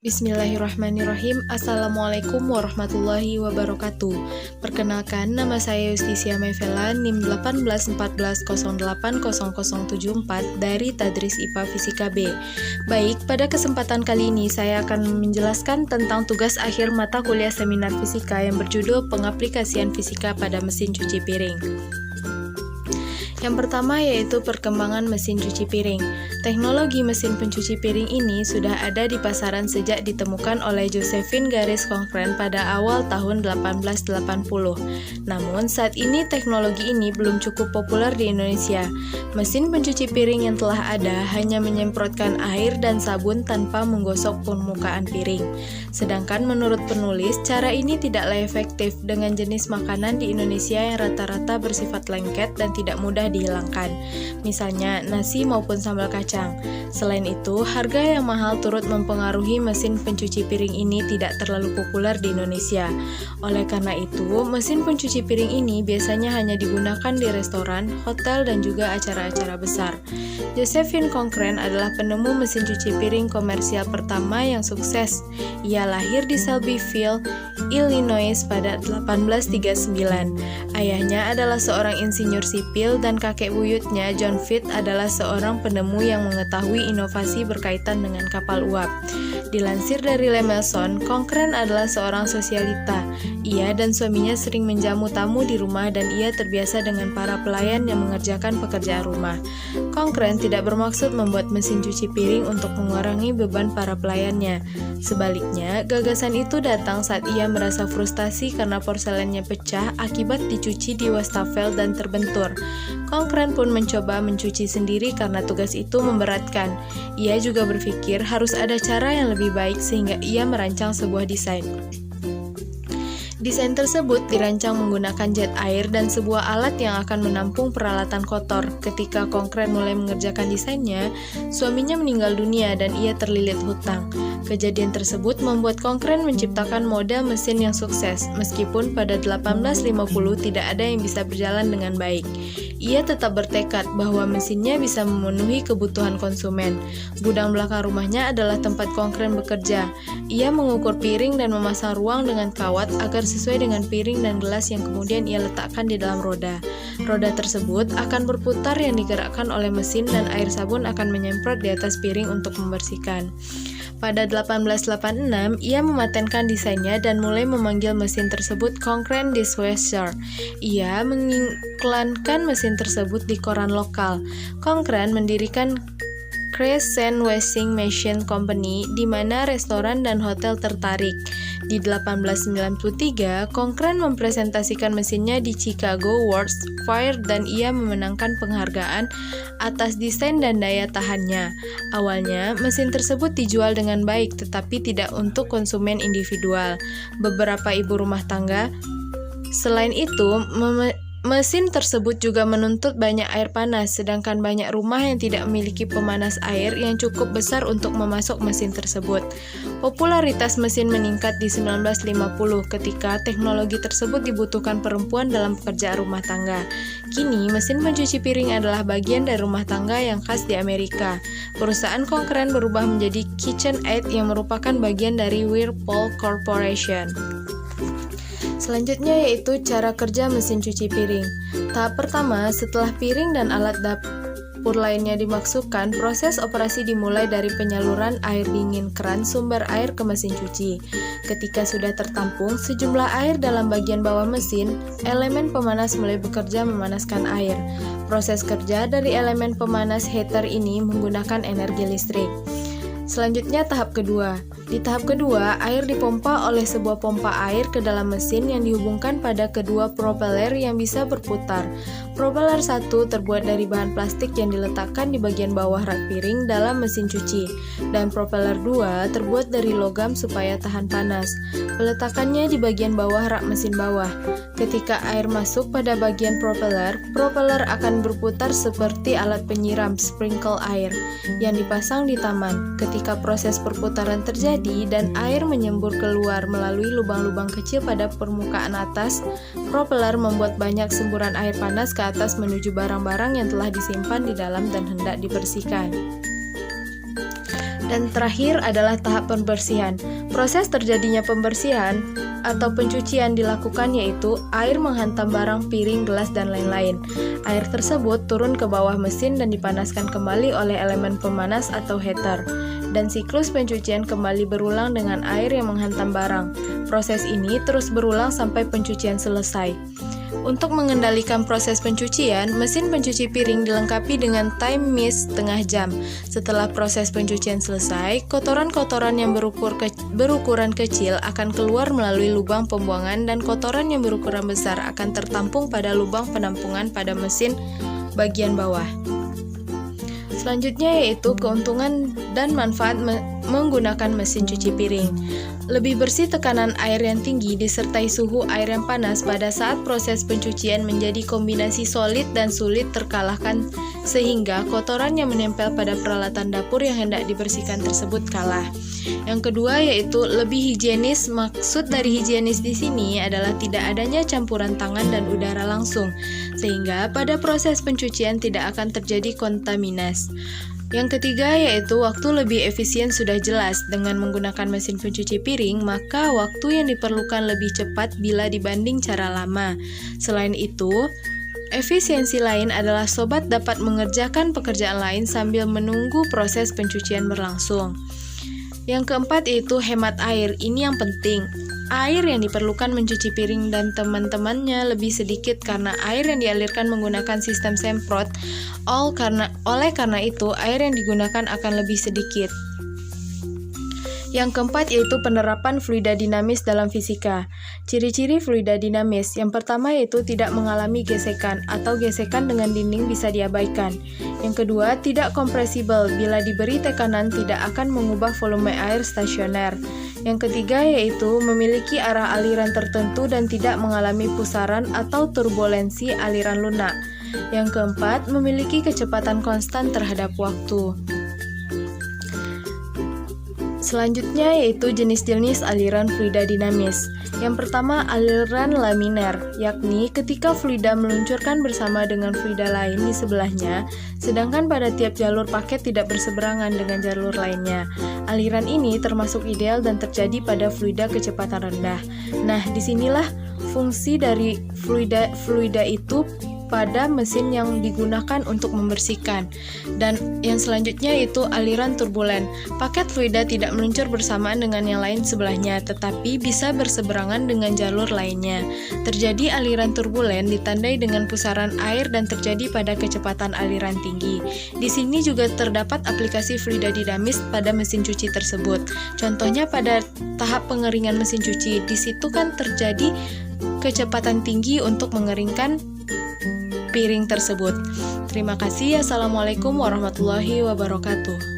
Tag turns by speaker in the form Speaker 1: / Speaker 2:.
Speaker 1: Bismillahirrahmanirrahim. Assalamualaikum warahmatullahi wabarakatuh. Perkenalkan, nama saya Yustisia Mevela, NIM 1814080074 dari Tadris IPA Fisika B. Baik, pada kesempatan kali ini saya akan menjelaskan tentang tugas akhir mata kuliah seminar fisika yang berjudul Pengaplikasian Fisika pada Mesin Cuci Piring. Yang pertama yaitu perkembangan mesin cuci piring. Teknologi mesin pencuci piring ini sudah ada di pasaran sejak ditemukan oleh Josephine Garis Conkren pada awal tahun 1880. Namun saat ini teknologi ini belum cukup populer di Indonesia. Mesin pencuci piring yang telah ada hanya menyemprotkan air dan sabun tanpa menggosok permukaan piring. Sedangkan menurut penulis, cara ini tidaklah efektif dengan jenis makanan di Indonesia yang rata-rata bersifat lengket dan tidak mudah dihilangkan, misalnya nasi maupun sambal kacang. Selain itu, harga yang mahal turut mempengaruhi mesin pencuci piring ini tidak terlalu populer di Indonesia. Oleh karena itu, mesin pencuci piring ini biasanya hanya digunakan di restoran, hotel, dan juga acara-acara besar. Josephine Conkren adalah penemu mesin cuci piring komersial pertama yang sukses. Ia lahir di Shelbyville, Illinois pada 1839. Ayahnya adalah seorang insinyur sipil dan kakek buyutnya, John Fitz, adalah seorang penemu yang mengetahui inovasi berkaitan dengan kapal uap. Dilansir dari Lemelson, Conkren adalah seorang sosialita. Ia dan suaminya sering menjamu tamu di rumah dan ia terbiasa dengan para pelayan yang mengerjakan pekerjaan rumah. Conkren tidak bermaksud membuat mesin cuci piring untuk mengurangi beban para pelayannya. Sebaliknya, gagasan itu datang saat ia merasa frustasi karena porselennya pecah akibat dicuci di wastafel dan terbentur. Conkren pun mencoba mencuci sendiri karena tugas itu memberatkan. Ia juga berpikir harus ada cara yang lebih baik sehingga ia merancang sebuah desain. Desain tersebut dirancang menggunakan jet air dan sebuah alat yang akan menampung peralatan kotor. Ketika Conkren mulai mengerjakan desainnya, suaminya meninggal dunia dan ia terlilit hutang. Kejadian tersebut membuat Conkren menciptakan model mesin yang sukses, meskipun pada 1850 tidak ada yang bisa berjalan dengan baik. Ia tetap bertekad bahwa mesinnya bisa memenuhi kebutuhan konsumen. Gudang belakang rumahnya adalah tempat Conkren bekerja. Ia mengukur piring dan memasang ruang dengan kawat agar sesuai dengan piring dan gelas yang kemudian ia letakkan di dalam roda. Roda tersebut akan berputar yang digerakkan oleh mesin dan air sabun akan menyemprot di atas piring untuk membersihkan. Pada 1886, ia mematenkan desainnya dan mulai memanggil mesin tersebut Conkren Dishwasher. Ia mengiklankan mesin tersebut di koran lokal. Conkren mendirikan Crescent Washing Machine Company, di mana restoran dan hotel tertarik. Di 1893, Conkren mempresentasikan mesinnya di Chicago World's Fair dan ia memenangkan penghargaan atas desain dan daya tahannya. Awalnya, mesin tersebut dijual dengan baik tetapi tidak untuk konsumen individual. Beberapa ibu rumah tangga. Selain itu, mesin tersebut juga menuntut banyak air panas, sedangkan banyak rumah yang tidak memiliki pemanas air yang cukup besar untuk memasok mesin tersebut. Popularitas mesin meningkat di 1950 ketika teknologi tersebut dibutuhkan perempuan dalam pekerjaan rumah tangga. Kini, mesin pencuci piring adalah bagian dari rumah tangga yang khas di Amerika. Perusahaan Conkren berubah menjadi KitchenAid yang merupakan bagian dari Whirlpool Corporation. Selanjutnya yaitu cara kerja mesin cuci piring. Tahap pertama, setelah piring dan alat dapur lainnya dimasukkan, proses operasi dimulai dari penyaluran air dingin keran sumber air ke mesin cuci. Ketika sudah tertampung sejumlah air dalam bagian bawah mesin, elemen pemanas mulai bekerja memanaskan air. Proses kerja dari elemen pemanas heater ini menggunakan energi listrik. Selanjutnya tahap kedua. Di tahap kedua, air dipompa oleh sebuah pompa air ke dalam mesin yang dihubungkan pada kedua propeller yang bisa berputar. Propeller 1 terbuat dari bahan plastik yang diletakkan di bagian bawah rak piring dalam mesin cuci, dan propeller 2 terbuat dari logam supaya tahan panas. Peletakannya di bagian bawah rak mesin bawah. Ketika air masuk pada bagian propeller, propeller akan berputar seperti alat penyiram sprinkle air yang dipasang di taman. Ketika proses perputaran terjadi, terjadi dan air menyembur keluar melalui lubang-lubang kecil pada permukaan atas, propeller membuat banyak semburan air panas ke atas menuju barang-barang yang telah disimpan di dalam dan hendak dibersihkan. Dan terakhir adalah tahap pembersihan. Proses terjadinya pembersihan atau pencucian dilakukan yaitu air menghantam barang, piring, gelas, dan lain-lain. Air tersebut turun ke bawah mesin dan dipanaskan kembali oleh elemen pemanas atau heater. Dan siklus pencucian kembali berulang dengan air yang menghantam barang. Proses ini terus berulang sampai pencucian selesai. Untuk mengendalikan proses pencucian, mesin pencuci piring dilengkapi dengan time mist setengah jam. Setelah proses pencucian selesai, kotoran-kotoran yang berukuran kecil akan keluar melalui lubang pembuangan dan kotoran yang berukuran besar akan tertampung pada lubang penampungan pada mesin bagian bawah. Selanjutnya yaitu keuntungan dan manfaat menggunakan mesin cuci piring. Lebih bersih tekanan air yang tinggi disertai suhu air yang panas pada saat proses pencucian menjadi kombinasi solid dan sulit terkalahkan sehingga kotoran yang menempel pada peralatan dapur yang hendak dibersihkan tersebut kalah. Yang kedua yaitu lebih higienis. Maksud dari higienis di sini adalah tidak adanya campuran tangan dan udara langsung, sehingga pada proses pencucian tidak akan terjadi kontaminasi. Yang ketiga yaitu waktu lebih efisien. Sudah jelas dengan menggunakan mesin pencuci piring, maka waktu yang diperlukan lebih cepat bila dibanding cara lama. Selain itu, efisiensi lain adalah sobat dapat mengerjakan pekerjaan lain sambil menunggu proses pencucian berlangsung. Yang keempat yaitu hemat air. Ini yang penting. Air yang diperlukan mencuci piring dan teman-temannya lebih sedikit karena air yang dialirkan menggunakan sistem semprot. Oleh karena itu, air yang digunakan akan lebih sedikit. Yang keempat yaitu penerapan fluida dinamis dalam fisika. Ciri-ciri fluida dinamis. Yang pertama yaitu tidak mengalami gesekan atau gesekan dengan dinding bisa diabaikan. Yang kedua, tidak kompresibel. Bila diberi tekanan tidak akan mengubah volume air stasioner. Yang ketiga yaitu memiliki arah aliran tertentu dan tidak mengalami pusaran atau turbulensi aliran lunak. Yang keempat, memiliki kecepatan konstan terhadap waktu. Selanjutnya yaitu jenis-jenis aliran fluida dinamis. Yang pertama, aliran laminer, yakni ketika fluida meluncurkan bersama dengan fluida lain di sebelahnya, sedangkan pada tiap jalur paket tidak berseberangan dengan jalur lainnya. Aliran ini termasuk ideal dan terjadi pada fluida kecepatan rendah. Nah, disinilah fungsi dari fluida itu pada mesin yang digunakan untuk membersihkan. Dan yang selanjutnya yaitu aliran turbulen. Paket fluida tidak meluncur bersamaan dengan yang lain sebelahnya, tetapi bisa berseberangan dengan jalur lainnya. Terjadi aliran turbulen ditandai dengan pusaran air dan terjadi pada kecepatan aliran tinggi. Di sini juga terdapat aplikasi fluida dinamis pada mesin cuci tersebut. Contohnya pada tahap pengeringan mesin cuci. Di situ kan terjadi kecepatan tinggi untuk mengeringkan piring tersebut. Terima kasih. Assalamualaikum warahmatullahi wabarakatuh.